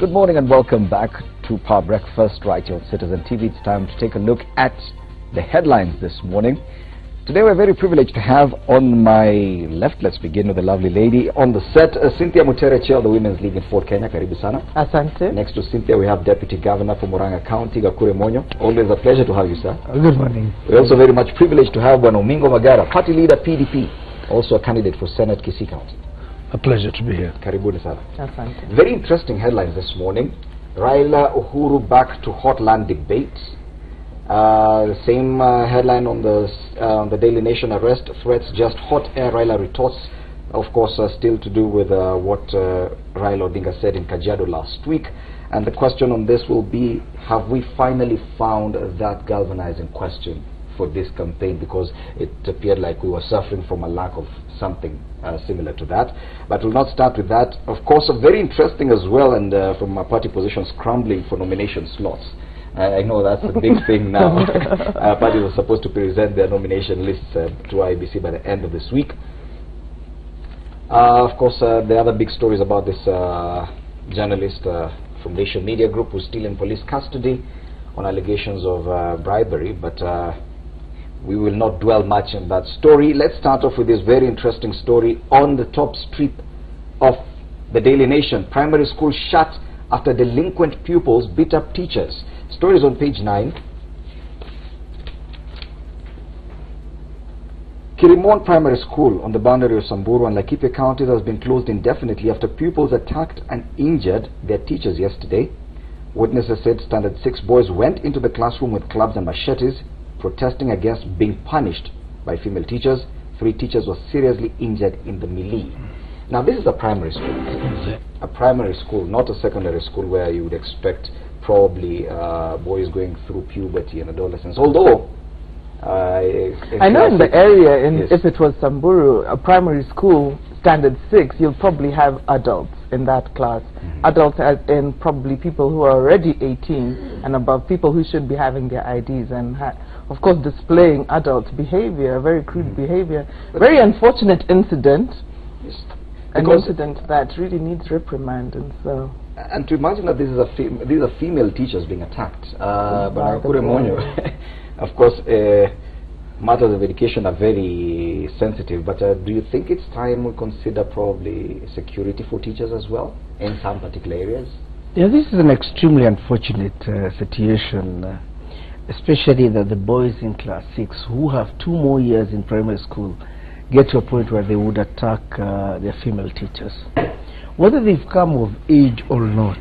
Good morning and welcome back to Power Breakfast right here on Citizen TV. It's time to take a look at the headlines this morning. Today we're very privileged to have on my left, let's begin with the lovely lady on the set, Cynthia Mutere, Chair of the Women's League in Fort Kenya. Karibu sana. Asante. Next to Cynthia we have Deputy Governor for Murang'a County, Gakure Monyo. Always a pleasure to have you, sir. Good morning. We're also very much privileged to have Omingo Magara, Party Leader PDP, also a candidate for Senate Kisii County. A pleasure to be here. Karibuni sana. Asante. Very interesting headlines this morning. Raila Uhuru back to hot land debate. Same headline on the Daily Nation: arrest threats just hot air. Raila retorts. Of course, still to do with what Raila Odinga said in Kajiado last week. And the question on this will be: have we finally found that galvanizing question for this campaign? Because it appeared like we were suffering from a lack of something similar to that. But we'll not start with that. Of course, very interesting as well, and from my party position, scrambling for nomination slots. I know that's a big thing now. Parties are supposed to present their nomination lists to IEBC by the end of this week. Of course, the other big stories about this journalist from Nation Media Group who's still in police custody on allegations of bribery, but we will not dwell much on that story. Let's start off with this very interesting story on the top strip of the Daily Nation. Primary school shut after delinquent pupils beat up teachers. Stories on page 9. Kirimon Primary School on the boundary of Samburu and Laikipia counties has been closed indefinitely after pupils attacked and injured their teachers yesterday. Witnesses said Standard 6 boys went into the classroom with clubs and machetes, protesting against being punished by female teachers. 3 teachers were seriously injured in the melee. Now this is a primary school. A primary school, not a secondary school where you would expect probably boys going through puberty and adolescence. Although I know in the area, yes, if it was Samburu, a primary school, Standard 6, you'll probably have adults in that class. Adults and probably people who are already 18 and above, people who should be having their IDs and of course displaying adult behavior, very crude behavior. Very unfortunate incident. yes, An incident that really needs reprimand. And so, and to imagine that these are female teachers being attacked. But of course, matters of education are very sensitive. But do you think it's time we consider probably security for teachers as well in some particular areas? Yeah, this is an extremely unfortunate situation, especially that the boys in class 6 who have 2 more years in primary school get to a point where they would attack their female teachers. Whether they've come of age or not,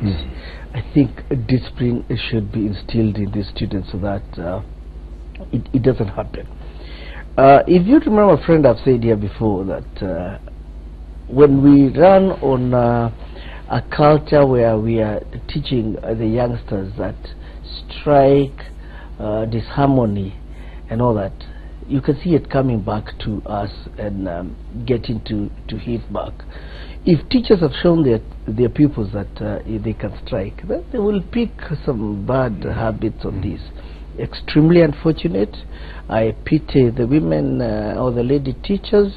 I think discipline should be instilled in these students so that it doesn't happen. If you remember, friend, I've said here before that when we run on a culture where we are teaching the youngsters that strike, disharmony and all that, you can see it coming back to us and getting to hit back. If teachers have shown their pupils that they can strike, then they will pick some bad habits on this. Extremely unfortunate. I pity the women or the lady teachers,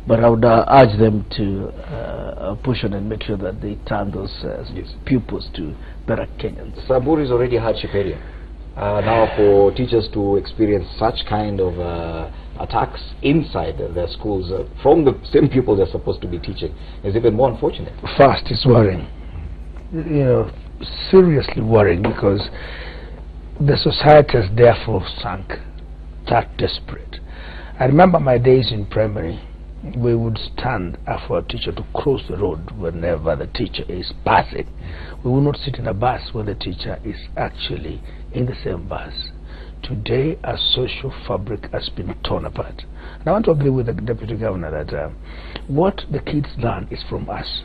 but I would urge them to push on and make sure that they turn those pupils to better Kenyans. Samburu is already a hardship area. Now for teachers to experience such kind of attacks inside their schools from the same people they're supposed to be teaching is even more unfortunate. First, it's worrying. You know, seriously worrying, because the society has therefore sunk that desperate. I remember my days in primary. We would stand for a teacher to cross the road whenever the teacher is passing. We would not sit in a bus when the teacher is actually in the same bus. Today, our social fabric has been torn apart. And I want to agree with the Deputy Governor that what the kids learn is from us.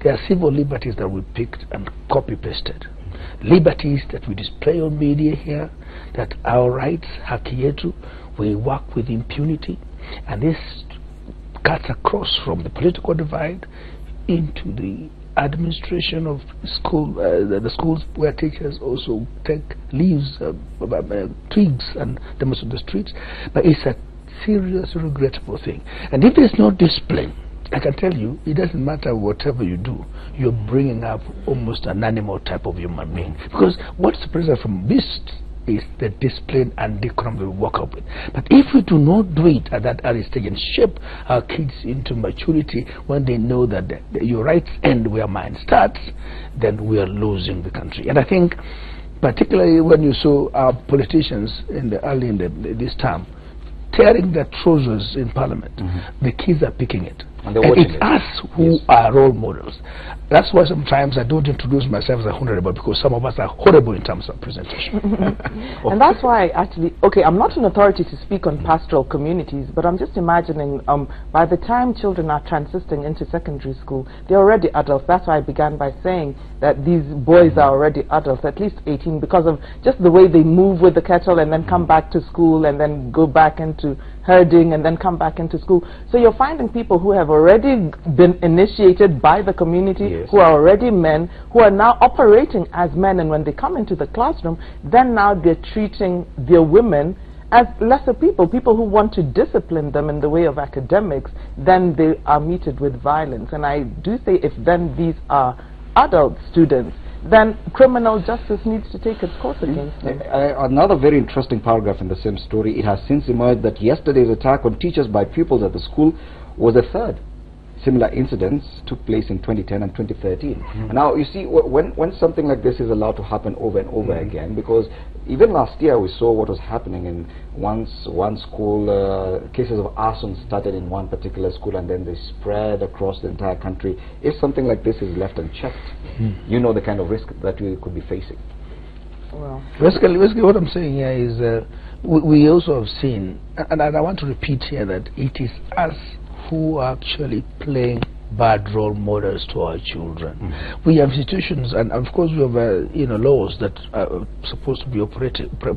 There are civil liberties that we picked and copy-pasted. Liberties that we display on media here, that our rights, haki yetu, we work with impunity, and this cuts across from the political divide into the administration of school, the schools where teachers also take leaves, twigs and demonstrate on the streets. But it's a serious, regrettable thing. And if there's no discipline I can tell you, it doesn't matter whatever you do, you're bringing up almost an animal type of human being. Because what's separated from beasts is the discipline and decorum we walk up with. But if we do not do it at that early stage and shape our kids into maturity when they know that your rights end where mine starts, then we are losing the country. And I think, particularly when you saw our politicians in this term tearing their trousers in Parliament, the kids are picking it. And it's us who are role models. That's why sometimes I don't introduce myself as a honorable, because some of us are horrible in terms of presentation. And that's why actually, okay, I'm not an authority to speak on pastoral communities, but I'm just imagining by the time children are transitioning into secondary school, they're already adults. That's why I began by saying that these boys are already adults, at least 18, because of just the way they move with the kettle and then come back to school and then go back into herding and then come back into school. So you're finding people who have already been initiated by the community, who are already men, who are now operating as men, and when they come into the classroom, then now they're treating their women as lesser people, people who want to discipline them in the way of academics, then they are meted with violence. And I do say, if then these are adult students, then criminal justice needs to take its course against them. Another very interesting paragraph in the same story, it has since emerged that yesterday's attack on teachers by pupils at the school was the third. Similar incidents took place in 2010 and 2013. And now you see, when something like this is allowed to happen over and over again, because even last year we saw what was happening in one school, cases of arson started in one particular school and then they spread across the entire country. If something like this is left unchecked, you know the kind of risk that we could be facing. Well, basically what I'm saying here is we also have seen, and I want to repeat here, that it is us who are actually playing bad role models to our children. We have institutions, and of course we have laws that are supposed to be operating, but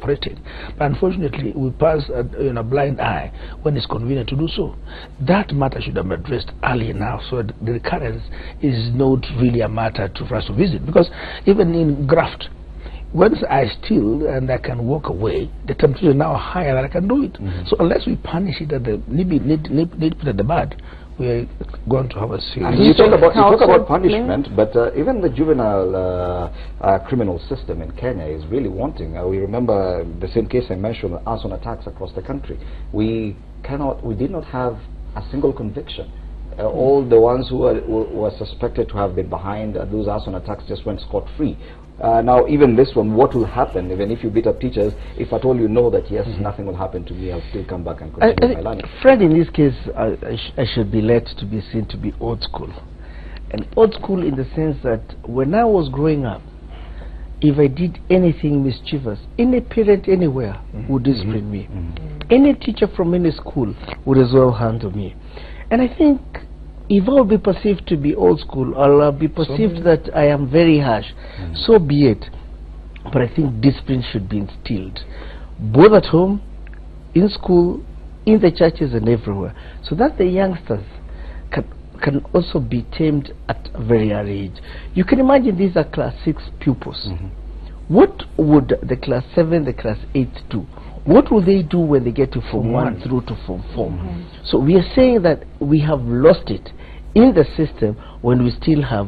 unfortunately we pass a blind eye when it's convenient to do so. That matter should have been addressed early enough, so that the recurrence is not really a matter for us to visit. Because even in graft, once I steal and I can walk away, the temperature is now higher and I can do it. So unless we punish it at the nip at the bud, we are going to have a serious... You talk about punishment, but even the juvenile criminal system in Kenya is really wanting. We remember the same case I mentioned, arson attacks across the country. We did not have a single conviction. All the ones who were suspected to have been behind those arson attacks just went scot-free. Now, even this one, what will happen, even if you beat up teachers, if at all you know that, yes, nothing will happen to me, I'll still come back and continue my learning. Fred, in this case, I should be led to be seen to be old school. And old school in the sense that when I was growing up, if I did anything mischievous, any parent anywhere would discipline me. Any teacher from any school would as well handle me. And I think if I'll be perceived to be old school, I'll be perceived that I am very harsh. So be it. But I think discipline should be instilled, both at home, in school, in the churches and everywhere, so that the youngsters can also be tamed at a very early age. You can imagine these are class 6 pupils. What would the class 7, the class 8 do? What will they do when they get to Form 1 through to Form 4? So we are saying that we have lost it in the system when we still have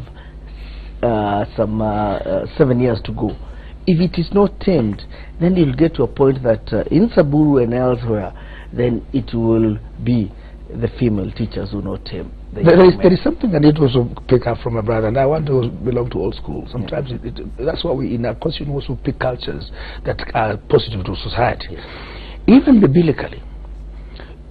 some 7 years to go. If it is not tamed, then you'll get to a point that in Saburu and elsewhere, then it will be the female teachers who not tame. There is something I need to also pick up from my brother, and I want to belong to old school. Sometimes that's why we in our constitution also pick cultures that are positive to society. Even biblically,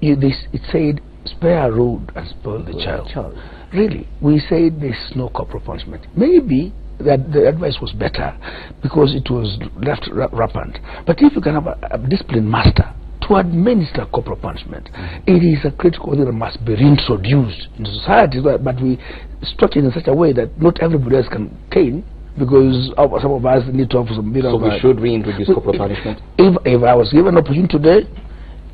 it said, spare a road and spoil the child. Really, we said there's no corporal punishment. Maybe that the advice was better because it was left rampant. But if you can have a disciplined master to administer corporal punishment, it is a critical thing that must be reintroduced into society, but we structure it in such a way that not everybody else can cane, because some of us need to have some bit of... So we should reintroduce corporal punishment? If I was given an opportunity today,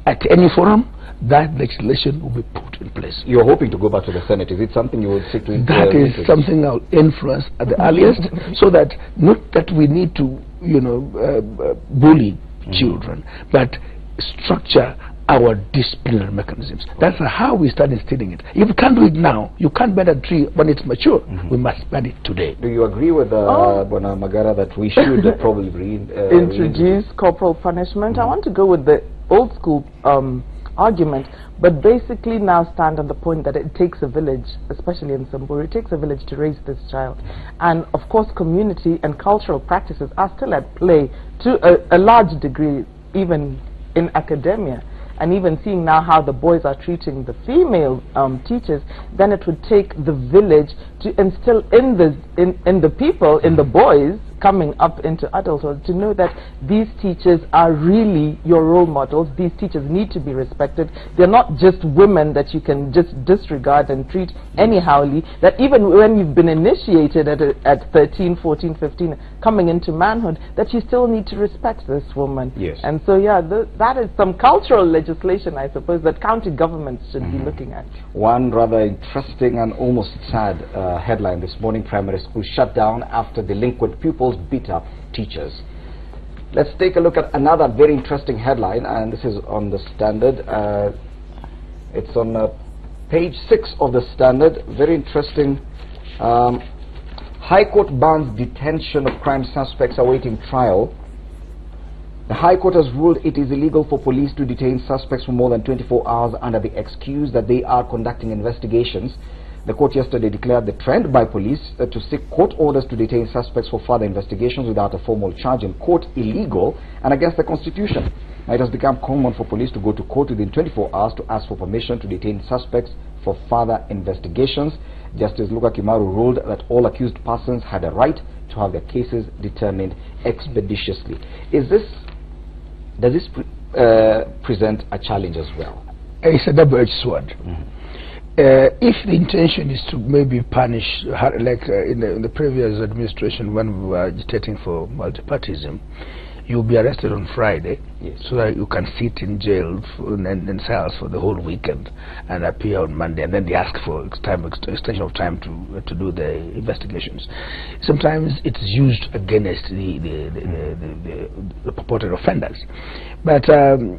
at any forum, that legislation will be put in place. You're hoping to go back to the Senate. Is it something you would seek to That is something I'll influence at the earliest, so that not that we need to, bully children, but structure our disciplinary mechanisms. That's how we start instilling it. If you can't do it now, you can't bend a tree when it's mature. We must bend it today. Do you agree with Bwana Magara that we should probably introduce corporal punishment? I want to go with the old school argument, but basically now stand on the point that it takes a village, especially in Samburu, it takes a village to raise this child. And of course community and cultural practices are still at play to a large degree, even in academia. And even seeing now how the boys are treating the female teachers, then it would take the village to instill in the people, in the boys coming up into adulthood, to know that these teachers are really your role models. These teachers need to be respected. They're not just women that you can just disregard and treat anyhowly, that even when you've been initiated at 13, 14, 15, coming into manhood, that you still need to respect this woman. Yes. And so, yeah, that is some cultural legislation, I suppose, that county governments should be looking at. One rather interesting and almost sad headline this morning: primary school shut down after delinquent pupils beat up teachers. Let's take a look at another very interesting headline, and this is on the Standard. It's on page 6 of the Standard. Very interesting. High Court bans detention of crime suspects awaiting trial. The High Court has ruled it is illegal for police to detain suspects for more than 24 hours under the excuse that they are conducting investigations. The court yesterday declared the trend by police to seek court orders to detain suspects for further investigations without a formal charge in court illegal and against the Constitution. Now, it has become common for police to go to court within 24 hours to ask for permission to detain suspects for further investigations. Justice Luka Kimaru ruled that all accused persons had a right to have their cases determined expeditiously. Does this present a challenge as well? It's a double-edged sword. If the intention is to maybe punish, like in the previous administration when we were agitating for multipartyism, you'll be arrested on Friday, so that you can sit in jail in cells for the whole weekend and appear on Monday, and then they ask for extension of time to do the investigations. Sometimes it's used against the purported offenders, but to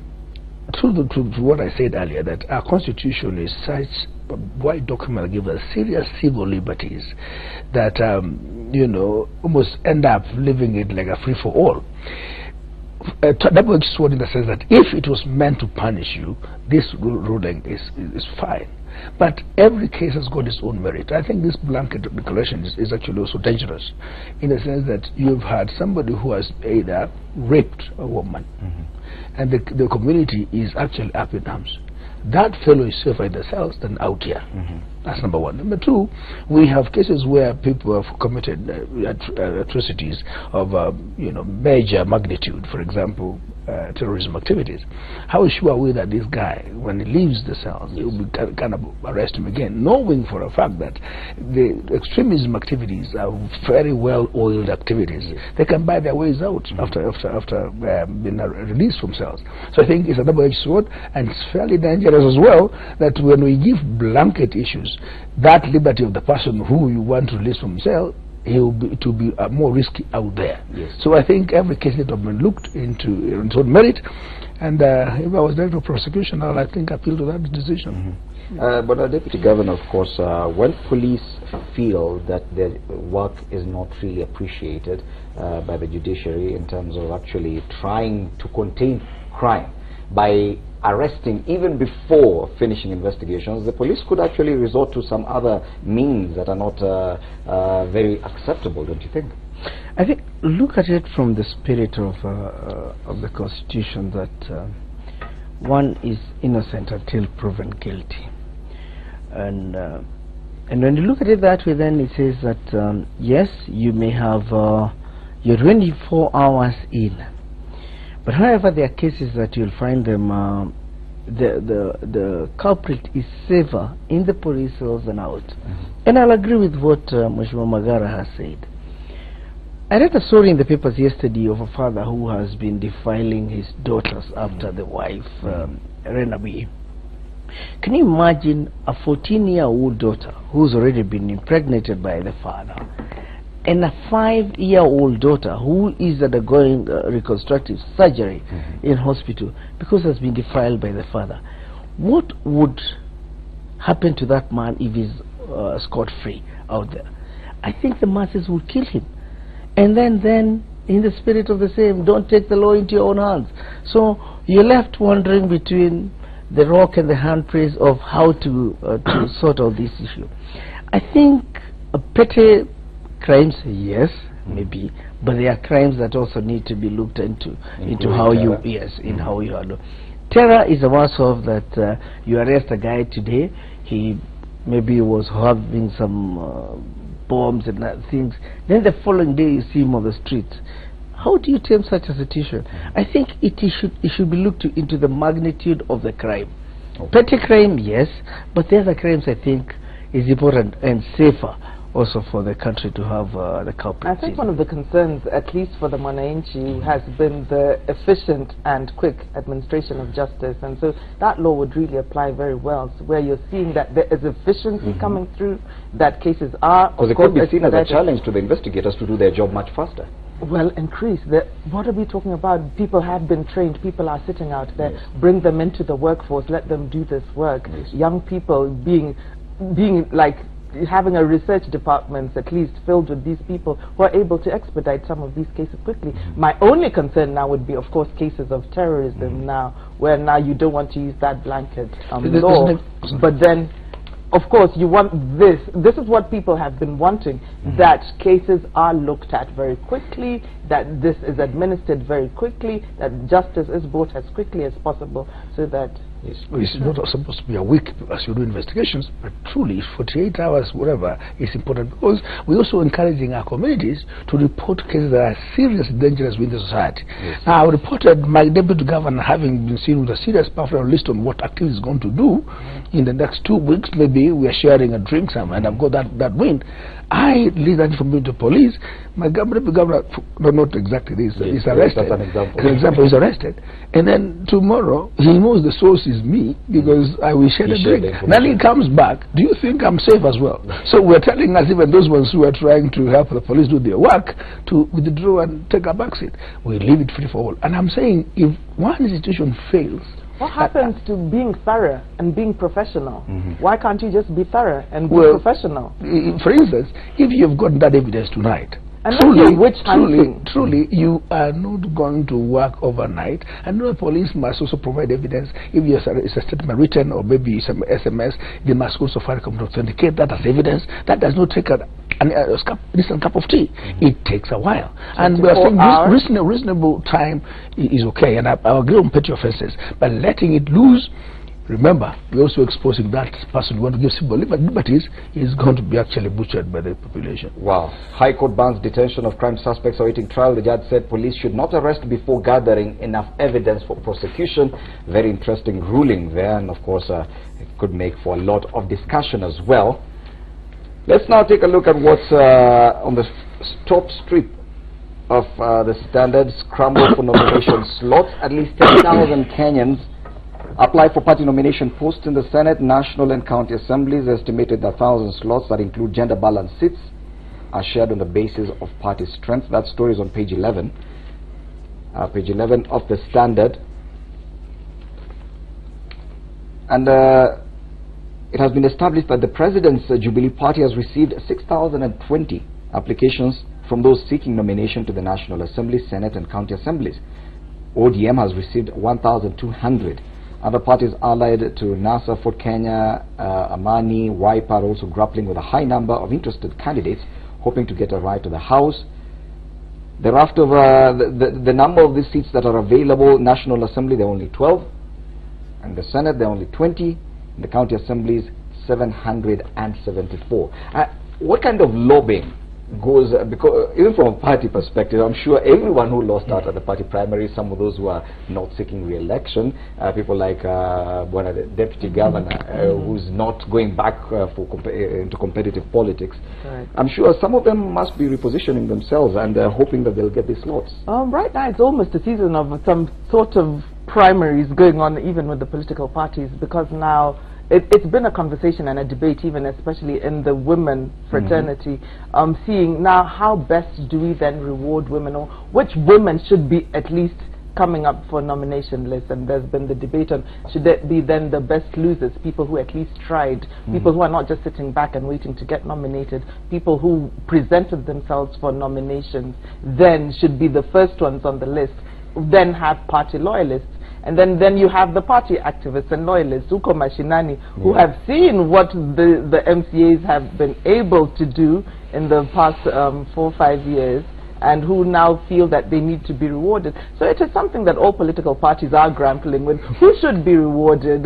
what I said earlier, that our Constitution is such a wide document that gives us serious civil liberties that almost end up living it like a free-for-all. Double-edged sword in the sense that if it was meant to punish you, this ruling is fine. But every case has got its own merit. I think this blanket declaration is actually also dangerous, in the sense that you've had somebody who has either raped a woman, and the community is actually up in arms. That fellow is safer in the cells than out here. That's number one. Number two, we have cases where people have committed atrocities of major magnitude. For example, terrorism activities. How sure are we that this guy, when he leaves the cells, will be kind of arrest him again, knowing for a fact that the extremism activities are very well-oiled activities. They can buy their ways out after being released from cells. So I think it's a double-edged sword, and it's fairly dangerous as well that when we give blanket issues, that liberty of the person who you want to release from cell, he will be more risky out there. So I think every case that has been looked into its own merit, and if I was director of prosecution, I think appeal to that decision. But Deputy Governor, of course, when police feel that their work is not really appreciated by the judiciary in terms of actually trying to contain crime by arresting even before finishing investigations, the police could actually resort to some other means that are not very acceptable, don't you think? I think, look at it from the spirit of the Constitution, that one is innocent until proven guilty. And when you look at it that way, then it says that yes, you may have your 24 hours in. But however, there are cases that you'll find them, the culprit is safer in the police cells than out. And I'll agree with what Mheshimiwa Magara has said. I read a story in the papers yesterday of a father who has been defiling his daughters after the wife, Renabi. Can you imagine a 14-year-old daughter who's already been impregnated by the father, and a 5-year-old daughter who is undergoing reconstructive surgery in hospital because has been defiled by the father. What would happen to that man if he's scot-free out there? I think the masses would kill him. And then in the spirit of the same, don't take the law into your own hands. So you're left wondering between the rock and the handpraise of how to sort out this issue. I think petty crimes, yes, maybe, but there are crimes that also need to be looked into how you, in how you handle. Terror is a worse off that you arrest a guy today, he maybe was having some bombs and things, then the following day you see him on the streets. How do you tame such a situation? I think it should be looked into the magnitude of the crime. Petty crime, yes, but the other crimes I think is important and safer also for the country to have the culprits. I think one of the concerns, at least for the Mwananchi, has been the efficient and quick administration of justice, and so that law would really apply very well, so where you're seeing that there is efficiency coming through, that cases are, because it could be seen as a challenge to the investigators to do their job much faster. Well, increase. What are we talking about? People have been trained. People are sitting out there. Bring them into the workforce. Let them do this work. Young people being like having a research department at least filled with these people who are able to expedite some of these cases quickly. My only concern now would be, of course, cases of terrorism now, where now you don't want to use that blanket law. But then, of course, you want this. This is what people have been wanting, that cases are looked at very quickly, that this is administered very quickly, that justice is brought as quickly as possible, so that... It's not supposed to be a week as you do investigations, but truly 48 hours, whatever, is important, because we're also encouraging our communities to report cases that are serious, dangerous within the society. Now, I reported my deputy governor having been seen with a serious powerful list on what activities is going to do in the next 2 weeks. Maybe we are sharing a drink somewhere, and I've got that wind. I leave that information to police. My deputy governor, no, not exactly this, is arrested. That's an example. An example, is arrested, and then tomorrow he knows the source is me because I will share the drink. Then he comes back. Do you think I'm safe as well? So we're telling us, even those ones who are trying to help the police do their work, to withdraw and take a back seat. We leave it free for all. And I'm saying, if one institution fails, what happens to being thorough and being professional? Why can't you just be thorough and be professional? For instance, if you've got that evidence tonight, and truly, you are not going to work overnight. And the police must also provide evidence. If it's a statement written or maybe some SMS, they must also file to authenticate that as evidence. That does not take an instant cup of tea. It takes a while. And we are saying reasonable time is okay. And I agree on petty offences, but letting it loose. Remember, we're also exposing that person who wants to give civil liberties is going to be actually butchered by the population. Wow. High Court bans detention of crime suspects awaiting trial. The judge said police should not arrest before gathering enough evidence for prosecution. Very interesting ruling there, and of course it could make for a lot of discussion as well. Let's now take a look at what's on the top strip of the Standard. Scramble for nomination slots. At least 10,000 Kenyans apply for party nomination posts in the Senate, National and County Assemblies. Estimated 1,000 slots that include gender balanced seats are shared on the basis of party strength. That story is on page 11. Page 11 of the Standard. And it has been established that the President's Jubilee Party has received 6,020 applications from those seeking nomination to the National Assembly, Senate and County Assemblies. ODM has received 1,200. Other parties allied to NASA, Ford Kenya, Amani, Wiper are also grappling with a high number of interested candidates hoping to get a ride to the House. Thereafter, the number of these seats that are available, National Assembly, there are only 12. And the Senate, there are only 20. In the County Assemblies, 774. What kind of lobbying goes, because even from a party perspective, I'm sure everyone who lost out at the party primary, some of those who are not seeking re-election, people like one of the deputy governor who's not going back into competitive politics, I'm sure some of them must be repositioning themselves and hoping that they'll get these slots. Right now it's almost a season of some sort of primaries going on even with the political parties, because now it's been a conversation and a debate, even especially in the women fraternity, seeing now how best do we then reward women, or which women should be at least coming up for nomination lists. And there's been the debate on should it be then the best losers, people who at least tried, people who are not just sitting back and waiting to get nominated, people who presented themselves for nominations then should be the first ones on the list, then have party loyalists. And then you have the party activists and loyalists, Uko Mashinani, who have seen what the MCAs have been able to do in the past 4 or 5 years, and who now feel that they need to be rewarded. So it is something that all political parties are grappling with. Who should be rewarded?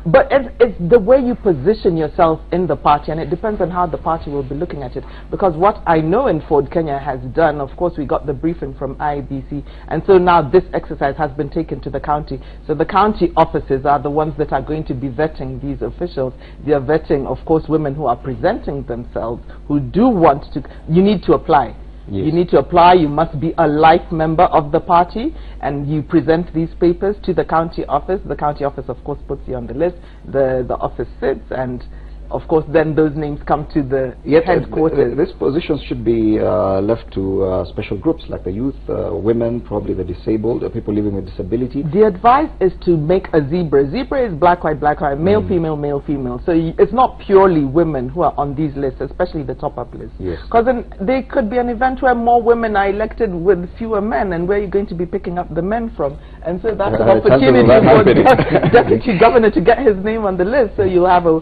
But it's the way you position yourself in the party, and it depends on how the party will be looking at it. Because what I know in Ford Kenya has done, of course, we got the briefing from IBC, and so now this exercise has been taken to the county. So the county offices are the ones that are going to be vetting these officials. They are vetting, of course, women who are presenting themselves, who do want to. You need to apply. Yes. You need to apply. You must be a life member of the party, and you present these papers to the county office. The county office, of course, puts you on the list. The office sits, and of course, then those names come to the headquarters. These positions should be left to special groups like the youth, women, probably the disabled, people living with disability. The advice is to make a zebra. Zebra is black, white, male, female, male, female. So it's not purely women who are on these lists, especially the top-up list. Yes. Because then there could be an event where more women are elected with fewer men, and where you're going to be picking up the men from. And so that's an opportunity for the deputy governor to get his name on the list. So you'll have a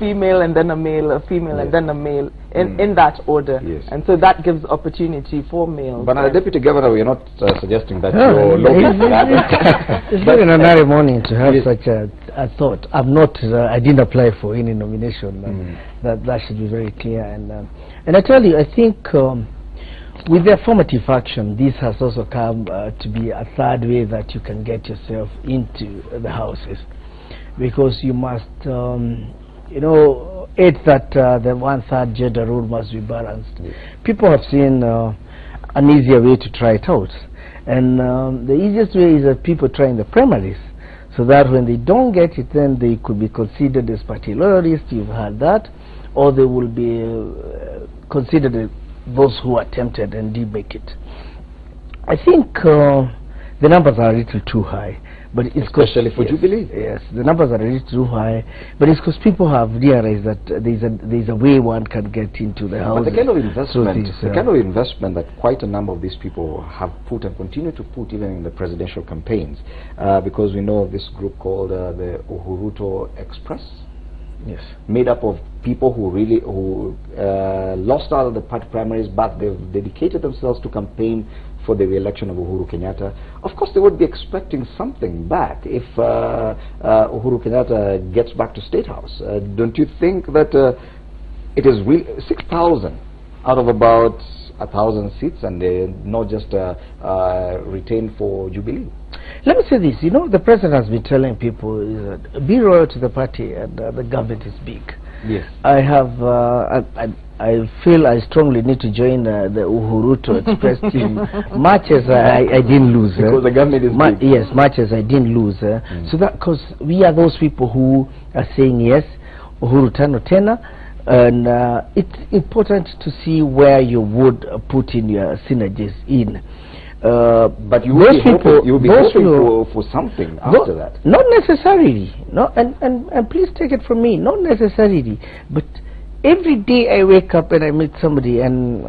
female and then a male, a female and then a male, in that order. Yes. And so that gives opportunity for males. But Deputy Governor, we're not suggesting that you're looking for that. It's very an morning to have such a thought. I didn't apply for any nomination. That should be very clear. And I tell you, I think with the affirmative action, this has also come to be a third way that you can get yourself into the houses, because you must it's that the 1/3 gender rule must be balanced. Yes. People have seen an easier way to try it out, and the easiest way is that people try in the primaries, so that when they don't get it, then they could be considered as party loyalists. You've heard that, or they will be considered those who attempted and did make it. I think the numbers are a little too high. But it's especially for Jubilee. Yes, the numbers are a little too high, but it's because people have realized that there's a way one can get into the house. But the kind of investment that quite a number of these people have put and continue to put even in the presidential campaigns, because we know of this group called the Uhuruto Express. Yes. Made up of people who lost out of the party primaries, but they've dedicated themselves to campaign for the re-election of Uhuru Kenyatta. Of course, they would be expecting something back if Uhuru Kenyatta gets back to State House. Don't you think that it is 6,000 out of about 1,000 seats, and they're not just retained for Jubilee? Let me say this, the president has been telling people be loyal to the party, and the government is big. Yes. I feel I strongly need to join the Uhuruto Express team, much as I didn't lose. Because the government is big. Yes, much as I didn't lose. So that, because we are those people who are saying yes, Uhuru Tano Tena, and it's important to see where you would put in your synergies in. But you will be hoping for something after that. Not necessarily. No, and please take it from me, not necessarily. But every day I wake up and I meet somebody, and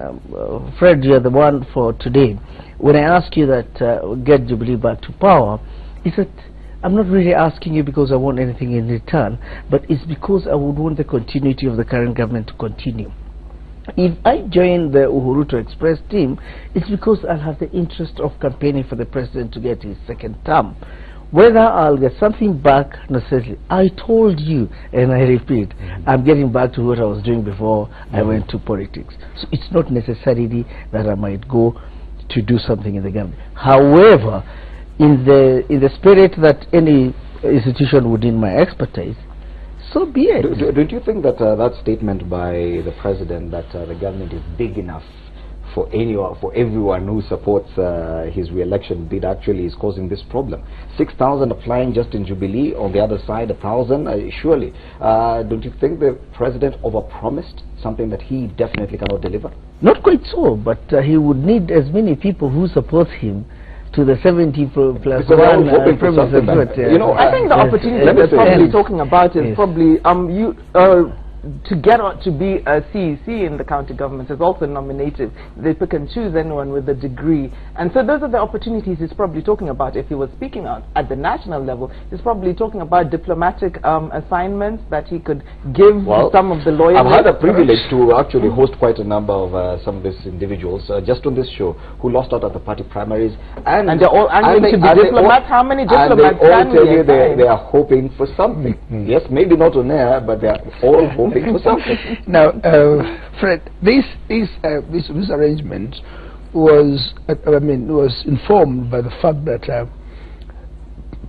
Fred, you're the one for today. When I ask you that get Jubilee back to power, is that I'm not really asking you because I want anything in return, but it's because I would want the continuity of the current government to continue. If I join the Uhuruto Express team, it's because I'll have the interest of campaigning for the president to get his second term. Whether I'll get something back, necessarily, I told you, and I repeat, I'm getting back to what I was doing before I went to politics. So it's not necessarily that I might go to do something in the government. However, in the spirit that any institution within my expertise, so be it. Don't you think that that statement by the president that the government is big enough for everyone who supports his re-election bid actually is causing this problem. 6,000 applying just in Jubilee, on the other side 1,000. Surely, don't you think the president overpromised something that he definitely cannot deliver? Not quite so, but he would need as many people who support him to the 70 plus because one hoping for something you know, I think the opportunity that they're probably talking about is probably to get on to be a CEC in the county government is also nominated. They pick and choose anyone with a degree, and so those are the opportunities he's probably talking about. If he was speaking out at the national level, he's probably talking about diplomatic assignments that he could give some of the lawyers. I've had a privilege to actually host quite a number of some of these individuals just on this show who lost out at the party primaries, and they're all angling to be diplomats. How many diplomats can we tell you they are hoping for something? Yes, maybe not on air, but they are all hoping for something. Now, Fred, this arrangement was, was informed by the fact that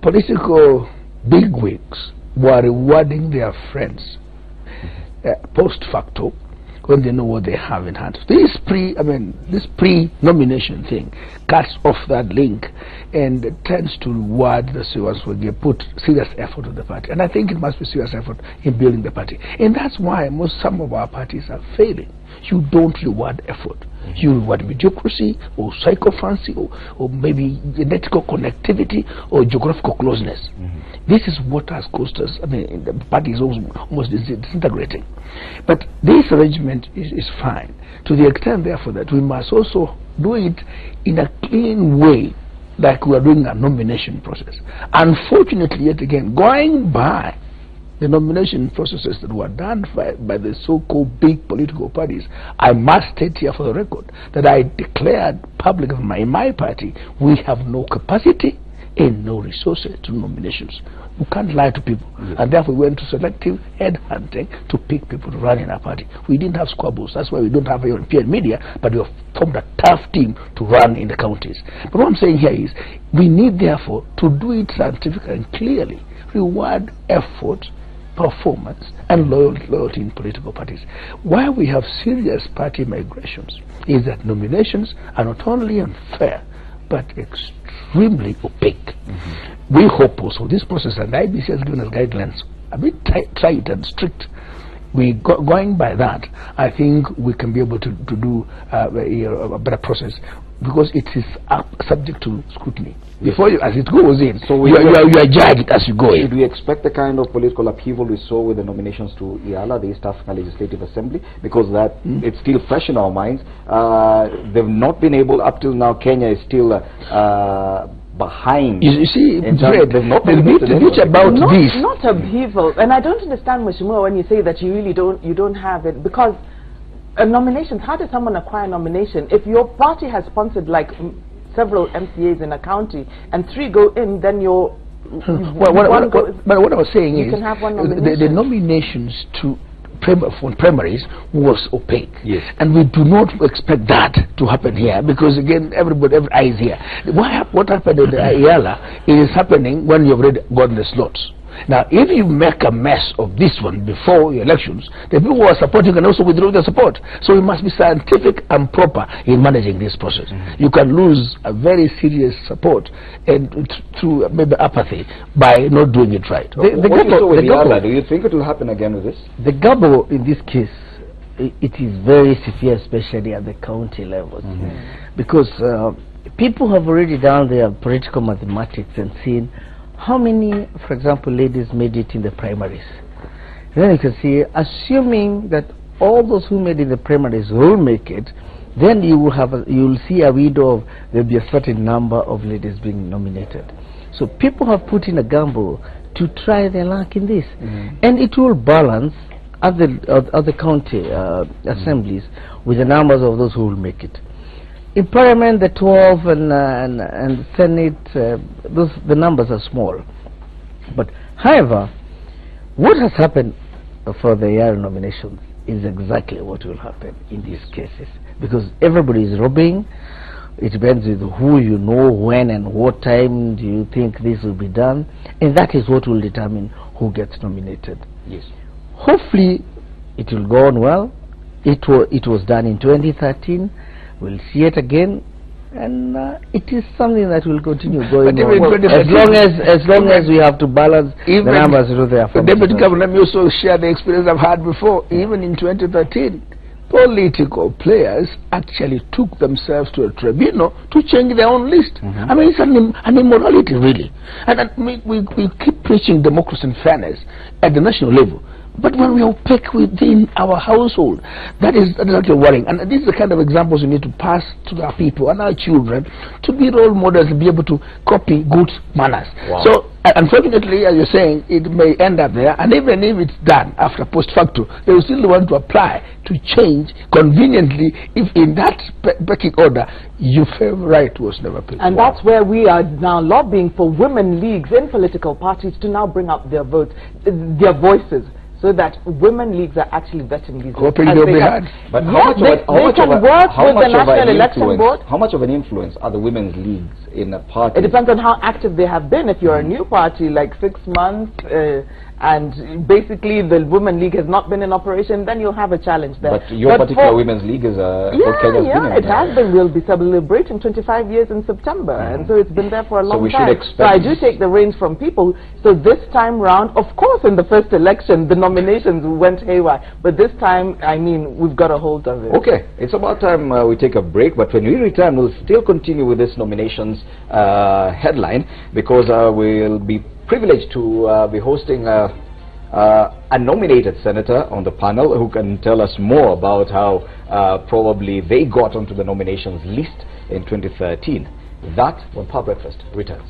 political bigwigs were rewarding their friends post facto when they know what they have in hand. This pre-nomination thing cuts off that link and tends to reward the ones who put serious effort to the party. And I think it must be serious effort in building the party. And that's why some of our parties are failing. You don't reward effort. You reward mediocrity or psychophancy or maybe genetical connectivity or geographical closeness. This is what has caused us. The party is almost disintegrating. But this arrangement is fine to the extent, therefore, that we must also do it in a clean way, like we are doing a nomination process. Unfortunately, yet again, going by the nomination processes that were done by the so-called big political parties, I must state here for the record that I declared publicly in my party, we have no capacity and no resources to nominations. You can't lie to people. And therefore we went to selective headhunting to pick people to run in our party. We didn't have squabbles. That's why we don't have European media, but we have formed a tough team to run in the counties. But what I'm saying here is, we need therefore to do it scientifically and clearly, reward effort, performance and loyalty in political parties. Why we have serious party migrations is that nominations are not only unfair but extremely opaque. We hope also this process, and the IBC has given us guidelines a bit tight and strict. Going by that, I think we can be able to do a better process, because it is subject to scrutiny. Before you, as it goes in, so you are judged as you go in. Should we expect the kind of political upheaval we saw with the nominations to IALA, the East African Legislative Assembly? Because that it's still fresh in our minds. They've not been able, up till now, Kenya is still behind. You see, Fred, not upheaval. And I don't understand, Mheshimiwa, when you say that you really don't have it, because nominations, how does someone acquire a nomination? If your party has sponsored like several MCAs in a county and 3 go in, then you're but what I was saying is, can have one nomination. the nominations to primaries was opaque. Yes. And we do not expect that to happen here, because again, every eye is here. What happened in the IALA is happening when you've already gotten the slots. Now, if you make a mess of this one before your elections, the people who are supporting can also withdraw their support. So we must be scientific and proper in managing this process. You can lose a very serious support and through maybe apathy by not doing it right. Do you think it will happen again with this? The gabble in this case, it is very severe, especially at the county levels, because people have already done their political mathematics and seen how many, for example, ladies made it in the primaries. Then you can see, assuming that all those who made it in the primaries will make it, then you will see a window of there'll be a certain number of ladies being nominated. So people have put in a gamble to try their luck in this, and it will balance at the county assemblies with the numbers of those who will make it. In Parliament, the 12 and Senate, the numbers are small. But, however, what has happened for the IALA nominations is exactly what will happen in these cases. Because everybody is robbing. It depends with who you know, when and what time do you think this will be done. And that is what will determine who gets nominated. Yes. Hopefully, it will go on well. It was done in 2013. We'll see it again, and it is something that will continue going But on. As long as we have to balance the numbers to the Deputy Governor, let me also share the experience I've had before. Even in 2013, political players actually took themselves to a tribunal to change their own list. I mean, it's an immorality, really. And we keep preaching democracy and fairness at the national level. But when we are opaque within our household, that is actually worrying. And this is the kind of examples we need to pass to our people and our children to be role models, to be able to copy good manners. Wow. So, unfortunately, as you're saying, it may end up there. And even if it's done after post facto, they will still want to apply to change conveniently if in that pecking order your right was never paid. And that's where we are now lobbying for women leagues in political parties to now bring up their votes, their voices, so that women leagues are actually vetting these. Hoping they'll be heard. But how much of an influence are the women's leagues in a party? It depends on how active they have been. If you're a new party, like 6 months, and basically the Women League has not been in operation, then you'll have a challenge there. But your particular women's league is it has been. We'll be celebrating 25 years in September, and so it's been there for a long time. So I do take the reins from people. So this time round, of course, in the first election, the nominations went haywire, but this time, I mean, we've got a hold of it. Okay, it's about time we take a break, but when we return, we'll still continue with this nominations headline, because we'll be privileged to be hosting a nominated senator on the panel who can tell us more about how probably they got onto the nominations list in 2013. That when Power Breakfast returns.